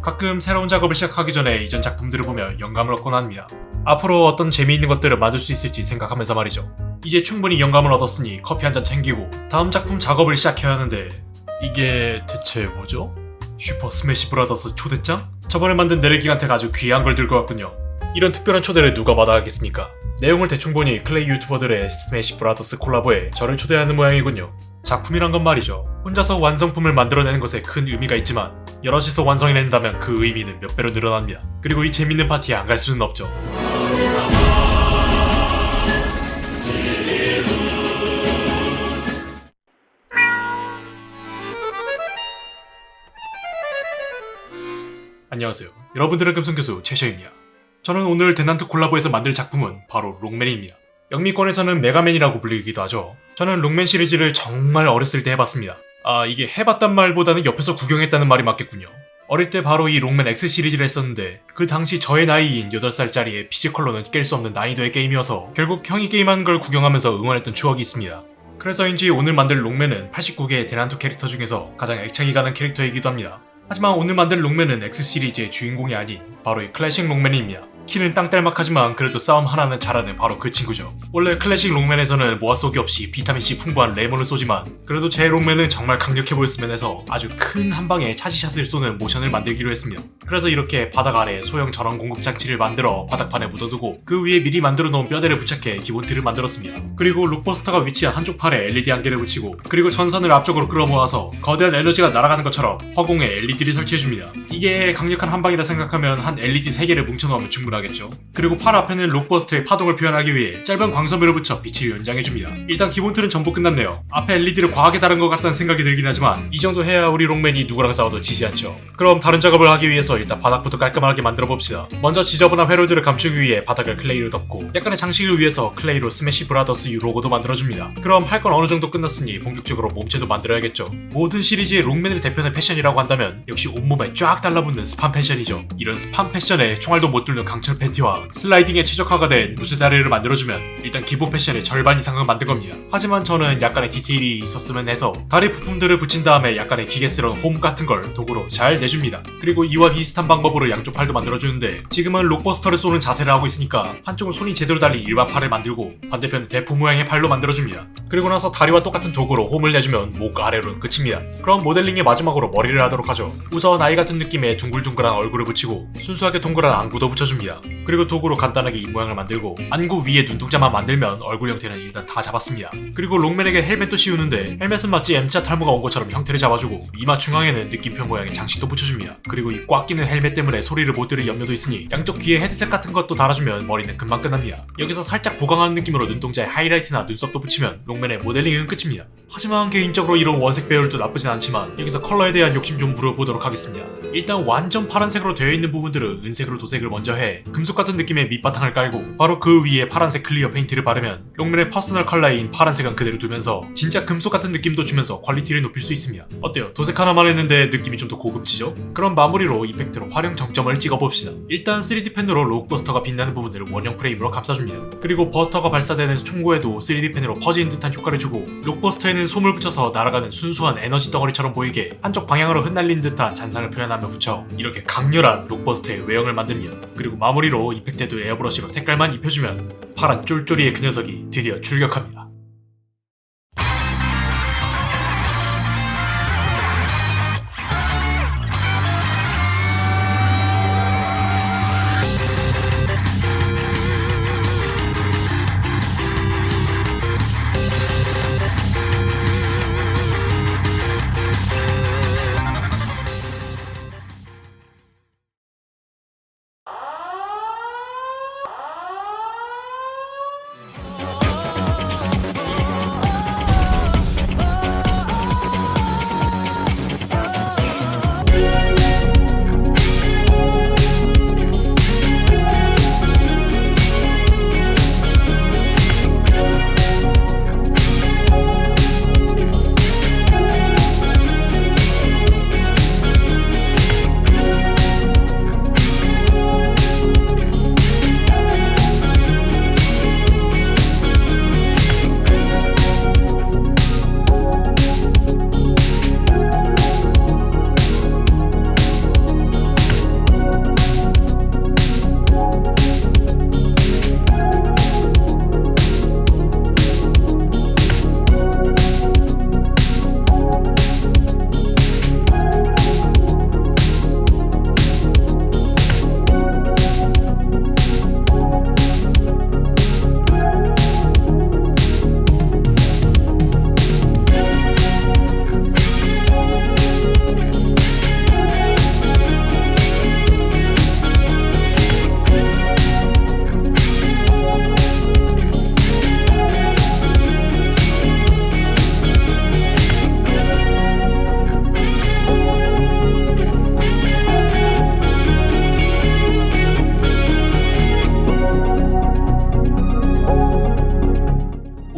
가끔 새로운 작업을 시작하기 전에 이전 작품들을 보며 영감을 얻곤 합니다. 앞으로 어떤 재미있는 것들을 만들 수 있을지 생각하면서 말이죠. 이제 충분히 영감을 얻었으니 커피 한 잔 챙기고 다음 작품 작업을 시작해야 하는데 이게 대체 뭐죠? 슈퍼 스매시 브라더스 초대장? 저번에 만든 내래기한테가 아주 귀한 걸 들고 왔군요. 이런 특별한 초대를 누가 받아가겠습니까? 내용을 대충 보니 클레이 유튜버들의 스매시 브라더스 콜라보에 저를 초대하는 모양이군요. 작품이란 건 말이죠. 혼자서 완성품을 만들어내는 것에 큰 의미가 있지만 여럿이서 완성해낸다면 그 의미는 몇 배로 늘어납니다. 그리고 이 재밌는 파티에 안 갈 수는 없죠. 안녕하세요. 여러분들의 금성교수 최셔입니다. 저는 오늘 대난투 콜라보에서 만들 작품은 바로 롱맨입니다. 영미권에서는 메가맨이라고 불리기도 하죠. 저는 롱맨 시리즈를 정말 어렸을 때 해봤습니다. 이게 해봤단 말보다는 옆에서 구경했다는 말이 맞겠군요. 어릴 때 바로 이 롱맨 X 시리즈를 했었는데 그 당시 저의 나이인 8살짜리의 피지컬로는 깰 수 없는 난이도의 게임이어서 결국 형이 게임하는 걸 구경하면서 응원했던 추억이 있습니다. 그래서인지 오늘 만들 롱맨은 89개의 대난투 캐릭터 중에서 가장 애착이 가는 캐릭터이기도 합니다. 하지만 오늘 만들 롱맨은 X 시리즈의 주인공이 아닌 바로 이 클래식 롱맨입니다. 키는 땅딸막하지만 그래도 싸움 하나는 잘하는 바로 그 친구죠. 원래 클래식 롱맨에서는 모아 쏘기 없이 비타민C 풍부한 레몬을 쏘지만 그래도 제 롱맨은 정말 강력해 보였으면 해서 아주 큰 한방에 차지샷을 쏘는 모션을 만들기로 했습니다. 그래서 이렇게 바닥 아래에 소형 전원 공급 장치를 만들어 바닥판에 묻어두고 그 위에 미리 만들어 놓은 뼈대를 부착해 기본 틀을 만들었습니다. 그리고 룩버스터가 위치한 한쪽 팔에 LED 안개를 붙이고 그리고 전선을 앞쪽으로 끌어모아서 거대한 에너지가 날아가는 것처럼 허공에 LED를 설치해줍니다. 이게 강력한 한방이라 생각하면 한 LED 3개를 뭉쳐넣으면 충분하겠죠. 그리고 팔 앞에는 룩버스터의 파동을 표현하기 위해 짧은 광섬유를 붙여 빛을 연장해줍니다. 일단 기본 틀은 전부 끝났네요. 앞에 LED를 과하게 다른 것 같다는 생각이 들긴 하지만 이 정도 해야 우리 롱맨이 누구랑 싸워도 지지 않죠. 그럼 다른 작업을 하기 위해서 일단 바닥부터 깔끔하게 만들어 봅시다. 먼저 지저분한 회로들을 감추기 위해 바닥을 클레이로 덮고 약간의 장식을 위해서 클레이로 스매시 브라더스 U 로고도 만들어줍니다. 그럼 할 건 어느 정도 끝났으니 본격적으로 몸체도 만들어야겠죠. 모든 시리즈의 롱맨을 대표하는 패션이라고 한다면 역시 온몸에 쫙 달라붙는 스판 패션이죠. 이런 스판 패션에 총알도 못 뚫는 강철 팬티와 슬라이딩에 최적화가 된 무쇠 다리를 만들어주면 일단 기본 패션의 절반 이상은 만든 겁니다. 하지만 저는 약간의 디테일이 있었으면 해서 다리 부품들을 붙인 다음에 약간의 기계스러운 홈 같은 걸 도구로 잘 내줍니다. 그리고 이와 비슷한 방법으로 양쪽 팔도 만들어주는데 지금은 록버스터를 쏘는 자세를 하고 있으니까 한쪽은 손이 제대로 달린 일반 팔을 만들고 반대편은 대포 모양의 팔로 만들어줍니다. 그리고 나서 다리와 똑같은 도구로 홈을 내주면 목 아래로는 끝입니다. 그럼 모델링의 마지막으로 머리를 하도록 하죠. 우선 아이 같은 느낌의 둥글둥글한 얼굴을 붙이고 순수하게 동그란 안구도 붙여줍니다. 그리고 도구로 간단하게 입 모양을 만들고 안구 위에 눈동자만 만들면 얼굴 형태는 일단 다 잡았습니다. 그리고 롱맨에게 헬멧도 씌우는데 헬멧은 마치 M자 탈모가 온 것처럼 형태를 잡아주고 이마 중앙에는 느낌표 모양의 장식도 붙여줍니다. 그리고 이 꽉 끼는 헬멧 때문에 소리를 못 들을 염려도 있으니 양쪽 귀에 헤드셋 같은 것도 달아주면 머리는 금방 끝납니다. 여기서 살짝 보강하는 느낌으로 눈동자에 하이라이트나 눈썹도 붙이면 롱맨의 모델링은 끝입니다. 하지만 개인적으로 이런 원색 배열도 나쁘진 않지만 여기서 컬러에 대한 욕심 좀 물어보도록 하겠습니다. 일단 완전 파란색으로 되어 있는 부분들은 은색으로 도색을 먼저 해 금속 같은 느낌의 밑바탕을 깔고 바로 그 위에 파란색 클리어 페인트를 바르면 롱맨의 퍼스널 컬러인 파란색은 그대로 두면서 진짜 금속 같은 느낌도 주면서 퀄리티를 높일 수 있습니다. 어때요? 도색 하나만 했는데 느낌이 좀 더 고급지죠? 그럼 마무리로 이펙트로 활용 정점을 찍어봅시다. 일단 3D 펜으로 록버스터가 빛나는 부분을 원형 프레임으로 감싸줍니다. 그리고 버스터가 발사되는 총구에도 3D 펜으로 퍼지는 듯한 효과를 주고 록버스터에는 솜을 붙여서 날아가는 순수한 에너지 덩어리처럼 보이게 한쪽 방향으로 흩날린 듯한 잔상을 표현하며 붙여 이렇게 강렬한 록버스터의 외형을 만듭니다. 그리고 마무리로 이펙트에도 에어브러쉬로 색깔만 입혀주면 파란 쫄쫄이의 그 녀석이 드디어 출격합니다.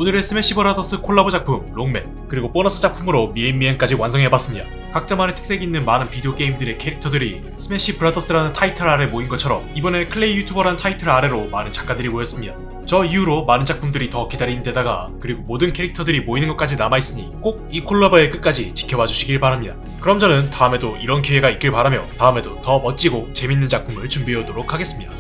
오늘의 스매시 브라더스 콜라보 작품 롱맨, 그리고 보너스 작품으로 미엔미엔까지 완성해봤습니다. 각자만의 특색이 있는 많은 비디오 게임들의 캐릭터들이 스매시 브라더스라는 타이틀 아래 모인 것처럼 이번에 클레이 유튜버라는 타이틀 아래로 많은 작가들이 모였습니다. 저 이후로 많은 작품들이 더 기다리는 데다가 그리고 모든 캐릭터들이 모이는 것까지 남아있으니 꼭 이 콜라보의 끝까지 지켜봐 주시길 바랍니다. 그럼 저는 다음에도 이런 기회가 있길 바라며 다음에도 더 멋지고 재밌는 작품을 준비해오도록 하겠습니다.